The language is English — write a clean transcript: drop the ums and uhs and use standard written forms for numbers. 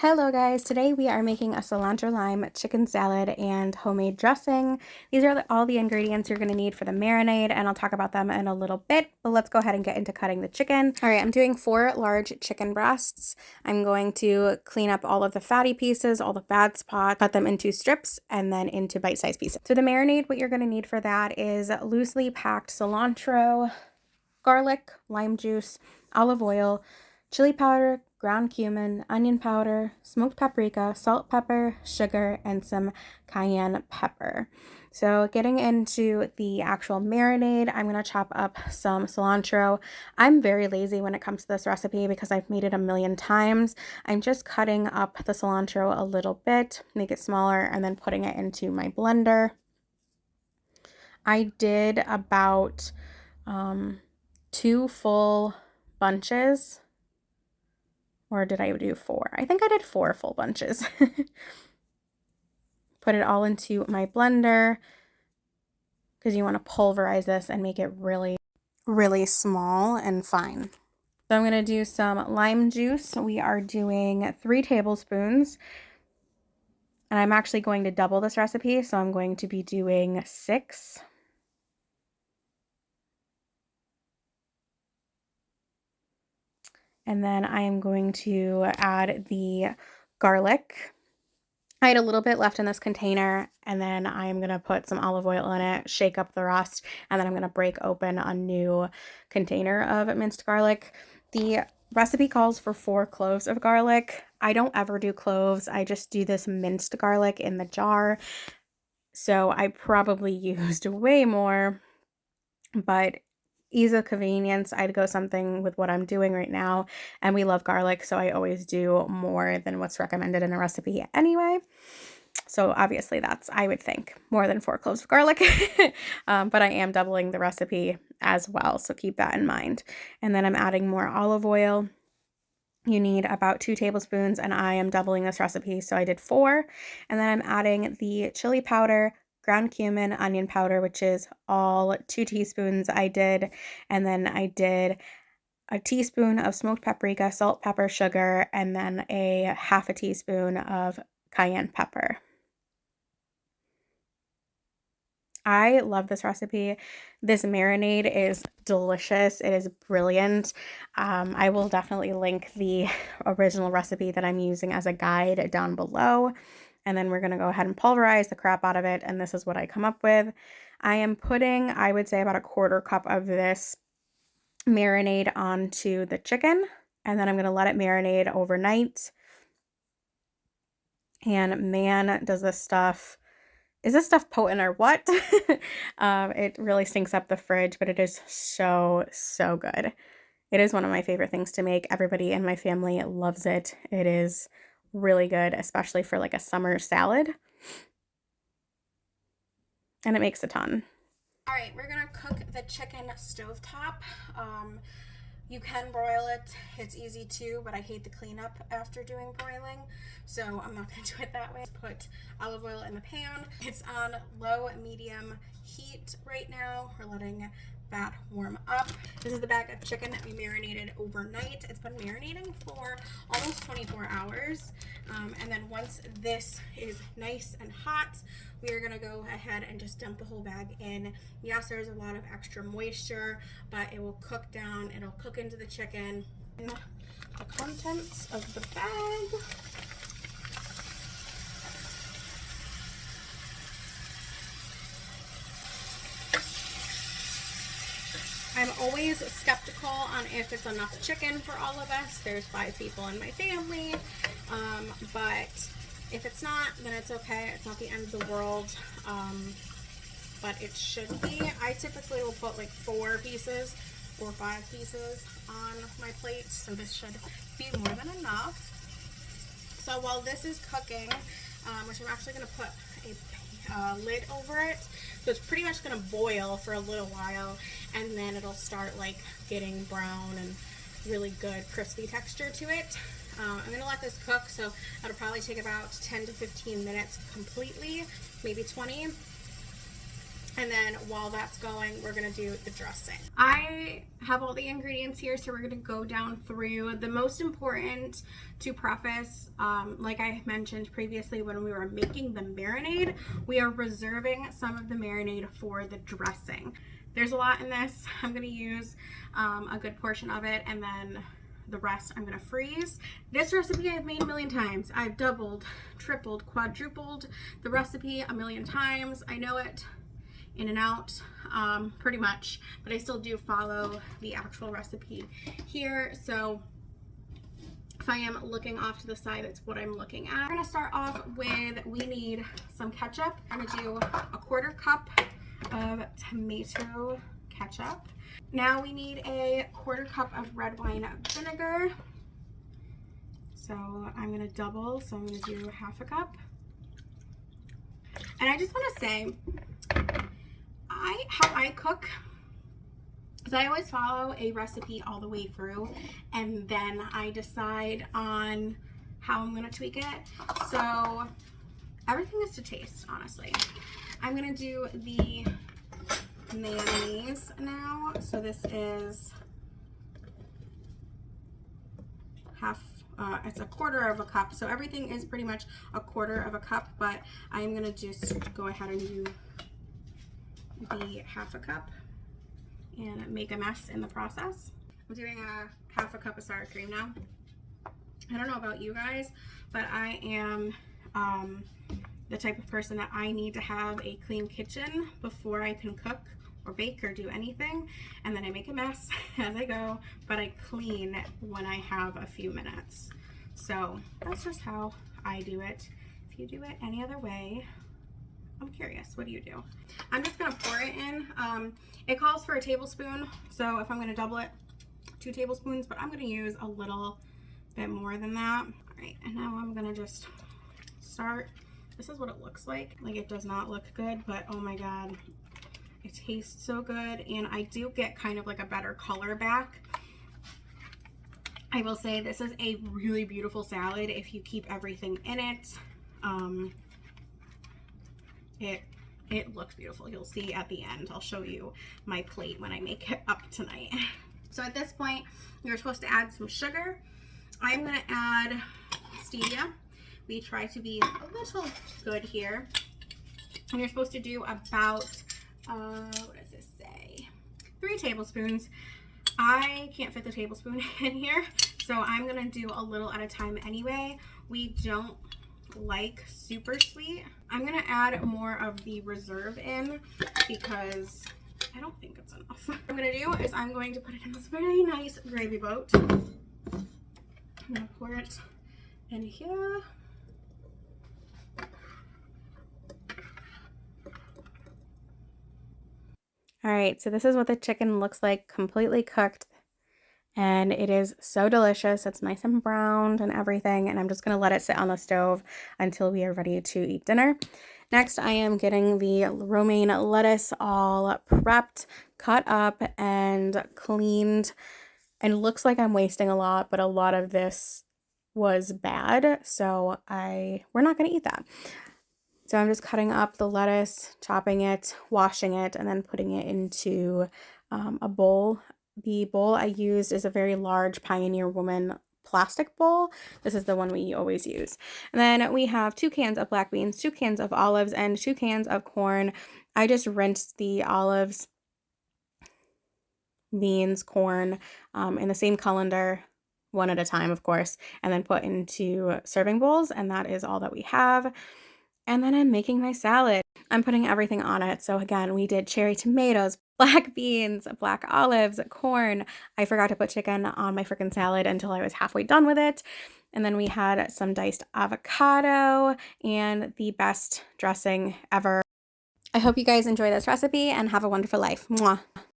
Hello guys, today we are making a cilantro lime chicken salad and homemade dressing. These are all the ingredients you're going to need for the marinade, and I'll talk about them in a little bit, but let's go ahead and get into cutting the chicken. All right, I'm doing 4 large chicken breasts. I'm going to clean up all of the fatty pieces, all the bad spots, cut them into strips and then into bite-sized pieces. So the marinade, what you're going to need for that is loosely packed cilantro, garlic, lime juice, olive oil, chili powder, ground cumin, onion powder, smoked paprika, salt, pepper, sugar, and some cayenne pepper. So getting into the actual marinade, I'm going to chop up some cilantro. I'm very lazy when it comes to this recipe because I've made it a million times. I'm just cutting up the cilantro a little bit, make it smaller, and then putting it into my blender. I did about 2 full bunches, or did I do 4? I think I did 4 full bunches. Put it all into my blender because you want to pulverize this and make it really, really small and fine. So I'm going to do some lime juice. We are doing 3 tablespoons, and I'm actually going to double this recipe, so I'm going to be doing 6. And then I am going to add the garlic. I had a little bit left in this container, and then I'm going to put some olive oil in it, shake up the rest, and then I'm going to break open a new container of minced garlic. The recipe calls for 4 cloves of garlic. I don't ever do cloves. I just do this minced garlic in the jar. So I probably used way more, but ease of convenience, I'd go something with what I'm doing right now, and we love garlic, so I always do more than what's recommended in a recipe anyway. So obviously that's, I would think, more than 4 cloves of garlic, but I am doubling the recipe as well, so keep that in mind. And then I'm adding more olive oil. You need about 2 tablespoons, and I am doubling this recipe, so I did 4. And then I'm adding the chili powder, ground cumin, onion powder, which is all 2 teaspoons I did, and then I did a teaspoon of smoked paprika, salt, pepper, sugar, and then a half a teaspoon of cayenne pepper. I love this recipe. This marinade is delicious. It is brilliant. I will definitely link the original recipe that I'm using as a guide down below. And then we're going to go ahead and pulverize the crap out of it. And this is what I come up with. I am putting, I would say, about a 1/4 cup of this marinade onto the chicken. And then I'm going to let it marinate overnight. And man, does this stuff... Is this stuff potent or what? It really stinks up the fridge, but it is so, so good. It is one of my favorite things to make. Everybody in my family loves it. It is really good, especially for like a summer salad. And it makes a ton. All right, we're gonna cook the chicken stovetop. You can broil it. It's easy too, but I hate the cleanup after doing broiling, so I'm not going to do it that way. Put olive oil in the pan. It's on low medium heat right now. We're letting that warm up. This is the bag of chicken that we marinated overnight. It's been marinating for almost 24 hours. And then once this is nice and hot, we are going to go ahead and just dump the whole bag in. Yes, there's a lot of extra moisture, but it will cook down. It'll cook into the chicken. The contents of the bag. I'm always skeptical on if it's enough chicken for all of us. There's 5 people in my family, but if it's not, then it's okay. It's not the end of the world, but it should be. I typically will put like 4 pieces or 5 pieces on my plate, so this should be more than enough. So while this is cooking, which I'm actually going to put a lid over it, so it's pretty much going to boil for a little while, and then it'll start like getting brown and really good crispy texture to it. I'm going to let this cook, so it'll probably take about 10 to 15 minutes completely, maybe 20. And then while that's going, we're gonna do the dressing. I have all the ingredients here, so we're gonna go down through the most important to preface. Like I mentioned previously when we were making the marinade, we are reserving some of the marinade for the dressing. There's a lot in this. I'm gonna use a good portion of it, and then the rest I'm gonna freeze. This recipe I've made a million times. I've doubled, tripled, quadrupled the recipe a million times. I know it in and out pretty much, but I still do follow the actual recipe here. So if I am looking off to the side, that's what I'm looking at. We're gonna start off with, we need some ketchup. I'm gonna do a 1/4 cup of tomato ketchup. Now we need a 1/4 cup of red wine vinegar. So I'm gonna double, so I'm gonna do 1/2 cup. And I just wanna say, how I cook is I always follow a recipe all the way through, and then I decide on how I'm gonna tweak it. So everything is to taste, honestly. I'm gonna do the mayonnaise now. So this is it's a 1/4 cup. So everything is pretty much a 1/4 cup, but I am gonna just go ahead and do the 1/2 cup and make a mess in the process. I'm doing a 1/2 cup of sour cream now. I don't know about you guys, but I am the type of person that I need to have a clean kitchen before I can cook or bake or do anything, and then I make a mess as I go, but I clean when I have a few minutes. So that's just how I do it. If you do it any other way, I'm curious, what do you do? I'm just gonna pour it in. It calls for a tablespoon, so if I'm gonna double it, 2 tablespoons, but I'm gonna use a little bit more than that. All right, and now I'm gonna just start. This is what it looks like. Like, it does not look good, but oh my God, it tastes so good. And I do get kind of like a better color back. I will say this is a really beautiful salad if you keep everything in it. It looks beautiful. You'll see at the end. I'll show you my plate when I make it up tonight. So at this point, you're supposed to add some sugar. I'm gonna add stevia. We try to be a little good here. And you're supposed to do about, what does this say? 3 tablespoons. I can't fit the tablespoon in here, so I'm gonna do a little at a time anyway. We don't like super sweet. I'm gonna add more of the reserve in because I don't think it's enough. What I'm gonna do is I'm going to put it in this very nice gravy boat. I'm gonna pour it in here. All right, so this is what the chicken looks like, completely cooked. And it is so delicious. It's nice and browned and everything. And I'm just going to let it sit on the stove until we are ready to eat dinner. Next, I am getting the romaine lettuce all prepped, cut up, and cleaned. And it looks like I'm wasting a lot, but a lot of this was bad. So we're not going to eat that. So I'm just cutting up the lettuce, chopping it, washing it, and then putting it into a bowl. The bowl I used is a very large Pioneer Woman plastic bowl. This is the one we always use. And then we have 2 cans of black beans, 2 cans of olives, and 2 cans of corn. I just rinsed the olives, beans, corn in the same colander, one at a time, of course, and then put into serving bowls. And that is all that we have. And then I'm making my salad. I'm putting everything on it. So again, we did cherry tomatoes, black beans, black olives, corn. I forgot to put chicken on my freaking salad until I was halfway done with it. And then we had some diced avocado and the best dressing ever. I hope you guys enjoy this recipe and have a wonderful life. Mwah.